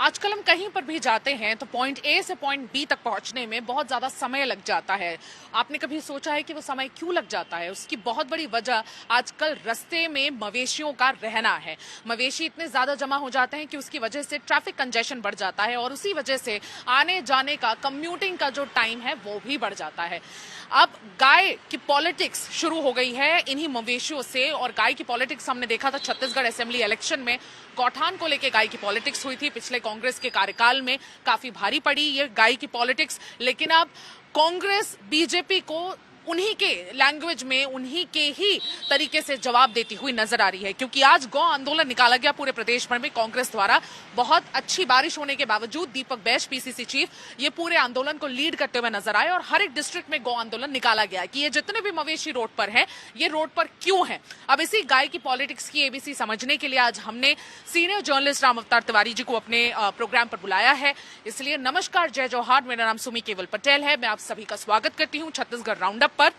आजकल हम कहीं पर भी जाते हैं तो पॉइंट ए से पॉइंट बी तक पहुंचने में बहुत ज्यादा समय लग जाता है। आपने कभी सोचा है कि वो समय क्यों लग जाता है? उसकी बहुत बड़ी वजह आजकल रास्ते में मवेशियों का रहना है। मवेशी इतने ज्यादा जमा हो जाते हैं कि उसकी वजह से ट्रैफिक कंजेशन बढ़ जाता है और उसी वजह से आने जाने का, कम्यूटिंग का जो टाइम है वो भी बढ़ जाता है। अब गाय की पॉलिटिक्स शुरू हो गई है इन्हीं मवेशियों से। और गाय की पॉलिटिक्स हमने देखा था छत्तीसगढ़ असेंबली इलेक्शन में, गौठान को लेकर गाय की पॉलिटिक्स हुई थी। पिछले कांग्रेस के कार्यकाल में काफी भारी पड़ी ये गाय की पॉलिटिक्स, लेकिन अब कांग्रेस बीजेपी को उन्हीं के लैंग्वेज में, उन्हीं के ही तरीके से जवाब देती हुई नजर आ रही है। क्योंकि आज गौ आंदोलन निकाला गया पूरे प्रदेश भर में कांग्रेस द्वारा। बहुत अच्छी बारिश होने के बावजूद दीपक बैज, पीसीसी चीफ, ये पूरे आंदोलन को लीड करते हुए नजर आए और हर एक डिस्ट्रिक्ट में गौ आंदोलन निकाला गया कि ये जितने भी मवेशी रोड पर हैं, ये रोड पर क्यों हैं। अब इसी गाय की पॉलिटिक्स की एबीसी समझने के लिए आज हमने सीनियर जर्नलिस्ट राम अवतार तिवारी जी को अपने प्रोग्राम पर बुलाया है। इसलिए नमस्कार, जय जोहार, मेरा नाम सुमी केवल पटेल है। मैं आप सभी का स्वागत करती हूँ छत्तीसगढ़ राउंडअप पर।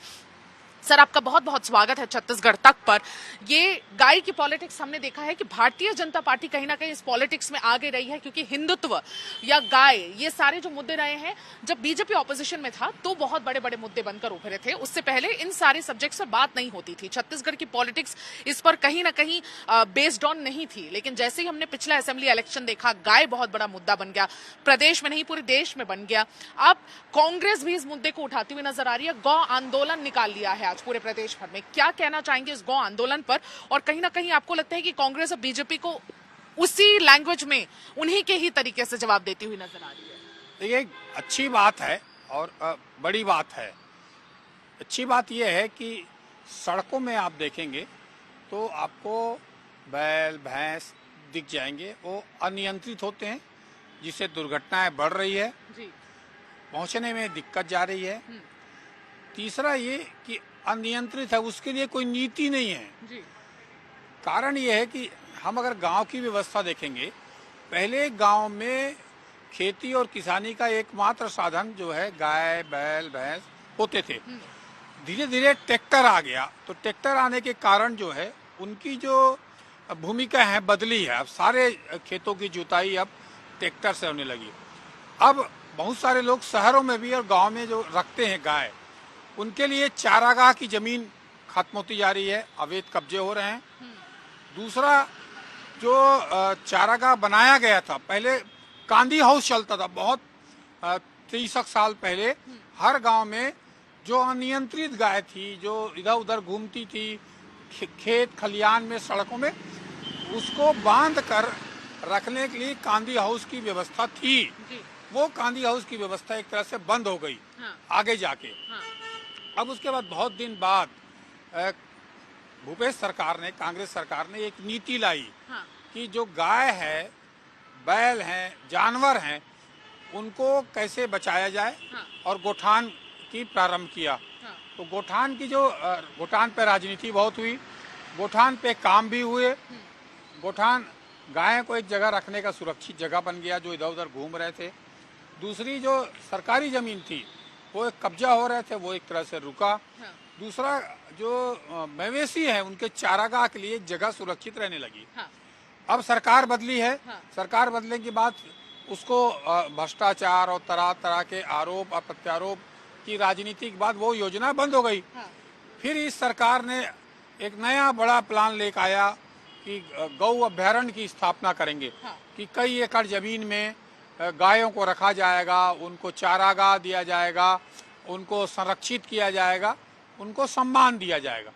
सर, आपका बहुत बहुत स्वागत है छत्तीसगढ़ तक पर। ये गाय की पॉलिटिक्स हमने देखा है कि भारतीय जनता पार्टी कहीं ना कहीं इस पॉलिटिक्स में आगे रही है, क्योंकि हिंदुत्व या गाय, ये सारे जो मुद्दे रहे हैं, जब बीजेपी ऑपोजिशन में था तो बहुत बड़े बड़े मुद्दे बनकर उभरे थे। उससे पहले इन सारे सब्जेक्ट्स पर बात नहीं होती थी। छत्तीसगढ़ की पॉलिटिक्स इस पर कहीं ना कहीं बेस्ड ऑन नहीं थी। लेकिन जैसे ही हमने पिछला असेंबली इलेक्शन देखा, गाय बहुत बड़ा मुद्दा बन गया, प्रदेश में नहीं पूरे देश में बन गया। अब कांग्रेस भी इस मुद्दे को उठाती हुई नजर आ रही है। गौ आंदोलन निकाल लिया है आज पूरे प्रदेश भर में। क्या कहना चाहेंगे इस गौ आंदोलन पर? और कहीं ना कहीं आपको लगता है कि कांग्रेस और बीजेपी को उसी लैंग्वेज में, उन्हीं के ही तरीके से जवाब देती हुई नजर आ रही है? देखिए, अच्छी बात है और बड़ी बात है। अच्छी बात यह है कि सड़कों में आप देखेंगे तो आपको बैल भैंस दिख जाएंगे, वो अनियंत्रित होते हैं, जिससे दुर्घटनाएं बढ़ रही है, जी। पहुंचने में दिक्कत जा रही है। तीसरा ये कि अनियंत्रित है, उसके लिए कोई नीति नहीं है। जी। कारण ये है कि हम अगर गांव की व्यवस्था देखेंगे, पहले गांव में खेती और किसानी का एकमात्र साधन जो है गाय बैल भैंस होते थे। धीरे धीरे ट्रैक्टर आ गया, तो ट्रैक्टर आने के कारण जो है उनकी जो भूमिका है बदली है। अब सारे खेतों की जुताई अब ट्रैक्टर से होने लगी। अब बहुत सारे लोग शहरों में भी और गांव में जो रखते हैं गाय, उनके लिए चारागाह की जमीन खत्म होती जा रही है, अवैध कब्जे हो रहे हैं। दूसरा, जो चारागाह बनाया गया था, पहले कांदी हाउस चलता था बहुत 30 साल पहले। हर गांव में जो अनियंत्रित गाय थी, जो इधर उधर घूमती थी खेत खलियान में, सड़कों में, उसको बांध कर रखने के लिए कांदी हाउस की व्यवस्था थी। वो कांदी हाउस की व्यवस्था एक तरह से बंद हो गई। हाँ। आगे जाके अब उसके बाद बहुत दिन बाद भूपेश सरकार ने, कांग्रेस सरकार ने एक नीति लाई। हाँ। कि जो गाय है, बैल हैं, जानवर हैं, उनको कैसे बचाया जाए। हाँ। और गोठान की प्रारंभ किया। हाँ। तो गोठान की जो गोठान पे राजनीति बहुत हुई, गोठान पे काम भी हुए। गोठान गाय को एक जगह रखने का सुरक्षित जगह बन गया, जो इधर उधर घूम रहे थे। दूसरी, जो सरकारी जमीन थी, वो एक कब्जा हो रहे थे, वो एक तरह से रुका। हाँ। दूसरा, जो मवेशी है, उनके चारागाह के लिए जगह सुरक्षित रहने लगी। हाँ। अब सरकार बदली है। हाँ। सरकार बदलने के बाद उसको भ्रष्टाचार और तरह तरह के आरोप और प्रत्यारोप की राजनीति के बाद वो योजना बंद हो गई। हाँ। फिर इस सरकार ने एक नया बड़ा प्लान लेकर आया कि गौ अभ्यारण्य की स्थापना करेंगे। हाँ। कि कई एकड़ जमीन में गायों को रखा जाएगा, उनको चारागाह दिया जाएगा, उनको संरक्षित किया जाएगा, उनको सम्मान दिया जाएगा।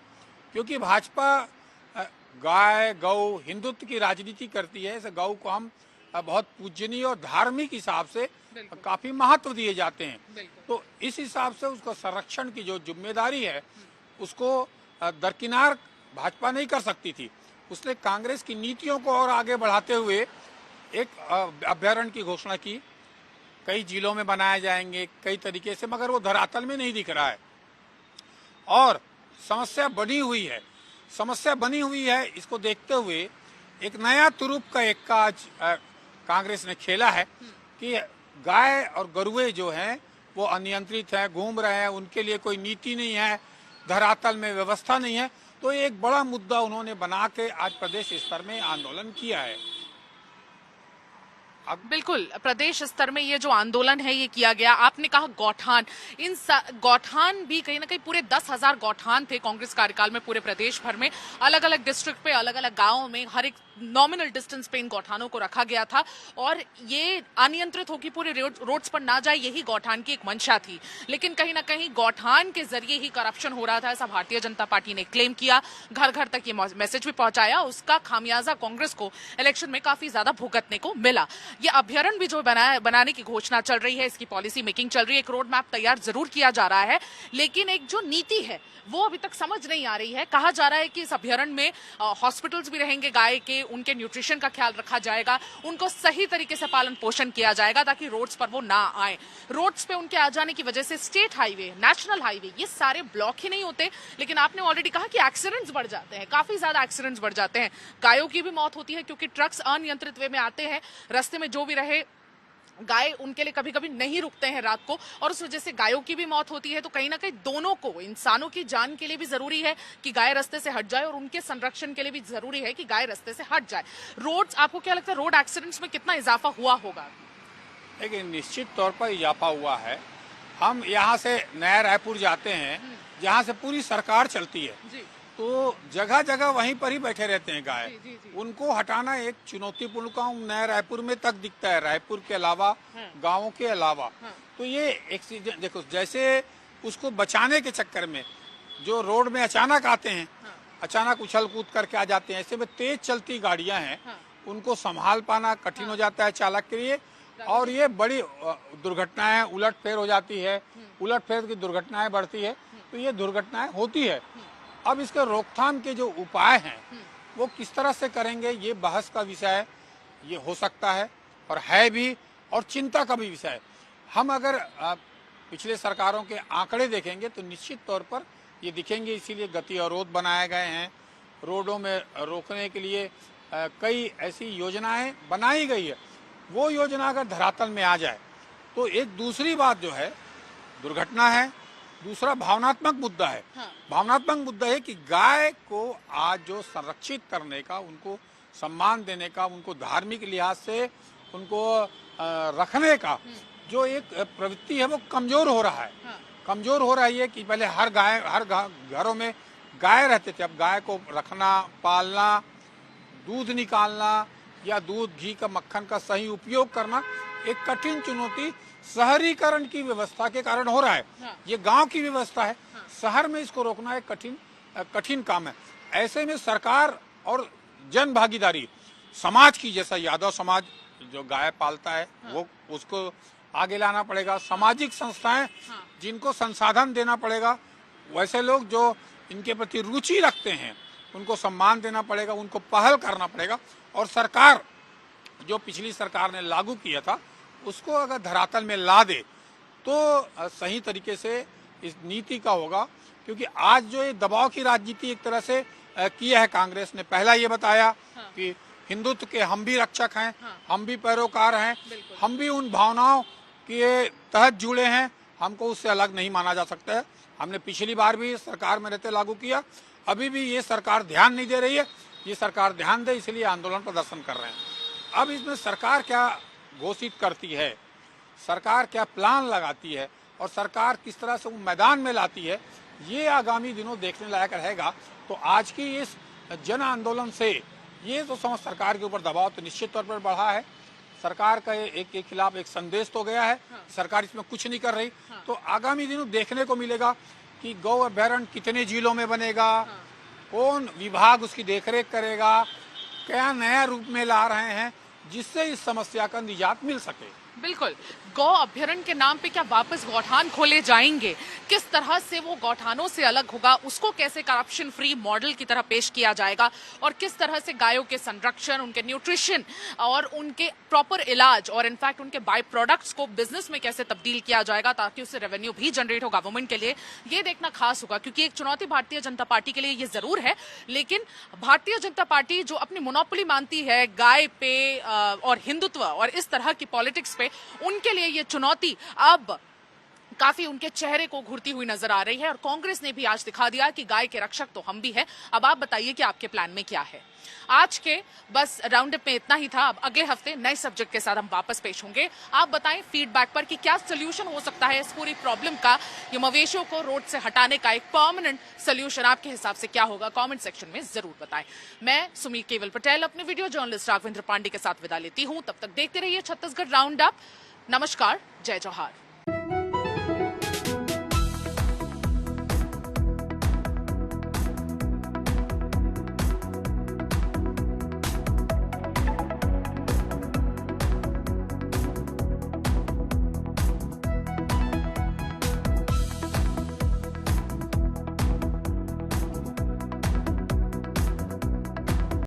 क्योंकि भाजपा गाय गौ हिंदुत्व की राजनीति करती है। इस गौ को हम बहुत पूजनीय और धार्मिक हिसाब से काफी महत्व दिए जाते हैं। तो इस हिसाब से उसको संरक्षण की जो जिम्मेदारी है, उसको दरकिनार भाजपा नहीं कर सकती थी। उसने कांग्रेस की नीतियों को और आगे बढ़ाते हुए एक अभ्यारण्य की घोषणा की। कई जिलों में बनाए जाएंगे, कई तरीके से, मगर वो धरातल में नहीं दिख रहा है। और समस्या बनी हुई है। इसको देखते हुए एक नया तुरुप का एक्का आज कांग्रेस ने खेला है कि गाय और गरुए जो हैं वो अनियंत्रित हैं, घूम रहे हैं, उनके लिए कोई नीति नहीं है, धरातल में व्यवस्था नहीं है। तो एक बड़ा मुद्दा उन्होंने बना के आज प्रदेश स्तर में आंदोलन किया है। बिल्कुल, प्रदेश स्तर में ये जो आंदोलन है ये किया गया। आपने कहा गौठान, गौठान भी कहीं ना कहीं पूरे 10,000 गौठान थे कांग्रेस कार्यकाल में पूरे प्रदेश भर में, अलग अलग डिस्ट्रिक्ट पे, अलग अलग गांवों में, हर एक नॉमिनल डिस्टेंस पे इन गौठानों को रखा गया था और ये अनियंत्रित होकर पूरे रोड्स पर ना जाए, यही गौठान की एक मंशा थी। लेकिन कहीं ना कहीं गौठान के जरिए ही करप्शन हो रहा था, ऐसा भारतीय जनता पार्टी ने क्लेम किया, घर घर तक ये मैसेज भी पहुंचाया। उसका खामियाजा कांग्रेस को इलेक्शन में काफी ज्यादा भुगतने को मिला। ये अभ्यारण्य भी जो बनाने की घोषणा चल रही है, इसकी पॉलिसी मेकिंग चल रही है, एक रोड मैप तैयार जरूर किया जा रहा है, लेकिन एक जो नीति है वो अभी तक समझ नहीं आ रही है। कहा जा रहा है कि इस अभ्यारण्य में हॉस्पिटल्स भी रहेंगे गाय के, उनके न्यूट्रिशन का ख्याल रखा जाएगा, उनको सही तरीके से पालन पोषण किया जाएगा ताकि रोड्स पर वो ना आए। रोड्स पे उनके आ जाने की वजह से स्टेट हाईवे, नेशनल हाईवे, ये सारे ब्लॉक ही नहीं होते। लेकिन आपने ऑलरेडी कहा कि एक्सीडेंट्स बढ़ जाते हैं, काफी ज्यादा एक्सीडेंट्स बढ़ जाते हैं, गायों की भी मौत होती है क्योंकि ट्रक्स अनियंत्रित वे में आते हैं, रास्ते में जो भी रहे गाय उनके लिए कभी कभी नहीं रुकते हैं रात को, और उस वजह से गायों की भी मौत होती है। तो कहीं ना कहीं दोनों को, इंसानों की जान के लिए भी जरूरी है कि गाय रास्ते से हट जाए और उनके संरक्षण के लिए भी जरूरी है कि गाय रास्ते से हट जाए। रोड्स, आपको क्या लगता है रोड एक्सीडेंट्स में कितना इजाफा हुआ होगा? देखिए, निश्चित तौर पर इजाफा हुआ है। हम यहाँ से नया रायपुर जाते हैं, जहाँ से पूरी सरकार चलती है, तो जगह जगह वहीं पर ही बैठे रहते हैं गाय। उनको हटाना एक चुनौतीपूर्ण काम नया रायपुर में तक दिखता है, रायपुर के अलावा, गांवों के अलावा। तो ये एक चीज देखो, जैसे उसको बचाने के चक्कर में जो रोड में अचानक आते हैं, अचानक उछल कूद करके आ जाते हैं, ऐसे में तेज चलती गाड़ियां हैं, उनको संभाल पाना कठिन हो जाता है चालक के लिए, और ये बड़ी दुर्घटनाएं उलट फेर हो जाती है, उलट फेर की दुर्घटनाएं बढ़ती है, तो ये दुर्घटनाएं होती है। अब इसके रोकथाम के जो उपाय हैं वो किस तरह से करेंगे, ये बहस का विषय है, ये हो सकता है और है भी, और चिंता का भी विषय है। हम अगर पिछले सरकारों के आंकड़े देखेंगे तो निश्चित तौर पर ये दिखेंगे, इसीलिए गति अवरोध बनाए गए हैं, रोडों में रोकने के लिए कई ऐसी योजनाएं बनाई गई है। वो योजना अगर धरातल में आ जाए तो एक दूसरी बात जो है दुर्घटना है, दूसरा भावनात्मक मुद्दा है। भावनात्मक मुद्दा है कि गाय को आज जो संरक्षित करने का, उनको सम्मान देने का, उनको धार्मिक लिहाज से उनको रखने का जो एक प्रवृत्ति है वो कमजोर हो रहा है। कमजोर हो रही है कि पहले हर घरों में गाय रहते थे, अब गाय को रखना, पालना, दूध निकालना या दूध, घी का, मक्खन का सही उपयोग करना एक कठिन चुनौती शहरीकरण की व्यवस्था के कारण हो रहा है। ये गांव की व्यवस्था है, शहर में इसको रोकना एक कठिन काम है। ऐसे में सरकार और जन भागीदारी, समाज की, जैसा यादव समाज जो गाय पालता है वो, उसको आगे लाना पड़ेगा, सामाजिक संस्थाएं जिनको संसाधन देना पड़ेगा, वैसे लोग जो इनके प्रति रुचि रखते हैं उनको सम्मान देना पड़ेगा, उनको पहल करना पड़ेगा, और सरकार जो पिछली सरकार ने लागू किया था उसको अगर धरातल में ला दे तो सही तरीके से इस नीति का होगा। क्योंकि आज जो ये दबाव की राजनीति एक तरह से किया है कांग्रेस ने, पहला ये बताया कि हिंदुत्व के हम भी रक्षक हैं, हम भी पैरोकार हैं, हम भी उन भावनाओं के तहत जुड़े हैं, हमको उससे अलग नहीं माना जा सकता है। हमने पिछली बार भी सरकार में रहते लागू किया, अभी भी ये सरकार ध्यान नहीं दे रही है, ये सरकार ध्यान दे, इसलिए आंदोलन प्रदर्शन कर रहे हैं। अब इसमें सरकार क्या घोषित करती है, सरकार क्या प्लान लगाती है और सरकार किस तरह से वो मैदान में लाती है, ये आगामी दिनों देखने लायक रहेगा। तो आज की इस जन आंदोलन से ये तो समझ सरकार के ऊपर दबाव तो निश्चित तौर पर बढ़ा है, सरकार का एक के खिलाफ एक संदेश तो गया है, सरकार इसमें कुछ नहीं कर रही। तो आगामी दिनों देखने को मिलेगा कि गौ अभ्यारण्य कितने जिलों में बनेगा, कौन विभाग उसकी देखरेख करेगा, क्या नया रूप में ला रहे हैं जिससे इस समस्या का निजात मिल सके। बिल्कुल, गौ अभ्यारण्य के नाम पे क्या वापस गौठान खोले जाएंगे? किस तरह से वो गौठानों से अलग होगा, उसको कैसे करप्शन फ्री मॉडल की तरह पेश किया जाएगा, और किस तरह से गायों के संरक्षण, उनके न्यूट्रिशन और उनके प्रॉपर इलाज और इनफैक्ट उनके बाय प्रोडक्ट्स को बिजनेस में कैसे तब्दील किया जाएगा ताकि उससे रेवेन्यू भी जनरेट हो गवर्नमेंट के लिए, ये देखना खास होगा। क्योंकि एक चुनौती भारतीय जनता पार्टी के लिए ये जरूर है, लेकिन भारतीय जनता पार्टी जो अपनी मोनोपोली मानती है गाय पे और हिंदुत्व और इस तरह की पॉलिटिक्स पे, उनके लिए ये चुनौती अब काफी उनके चेहरे को घुरती हुई नजर आ रही है और कांग्रेस ने भी आज दिखा दिया कि गाय के रक्षक तो हम भी हैं। अब आप बताइए कि आपके प्लान में क्या है। आज के बस राउंड अप में इतना ही था। अब अगले हफ्ते नए सब्जेक्ट के साथ हम वापस पेश होंगे। आप बताएं फीडबैक पर कि क्या सोल्यूशन हो सकता है इस पूरी प्रॉब्लम का। ये मवेशियों को रोड से हटाने का एक परमानेंट सोल्यूशन आपके हिसाब से क्या होगा, कमेंट सेक्शन में जरूर बताएं। मैं सुमीर केवल पटेल अपने वीडियो जर्नलिस्ट राघवेंद्र पांडे के साथ विदा लेती हूं। तब तक देखते रहिए छत्तीसगढ़ राउंड अप। नमस्कार, जय जोहार।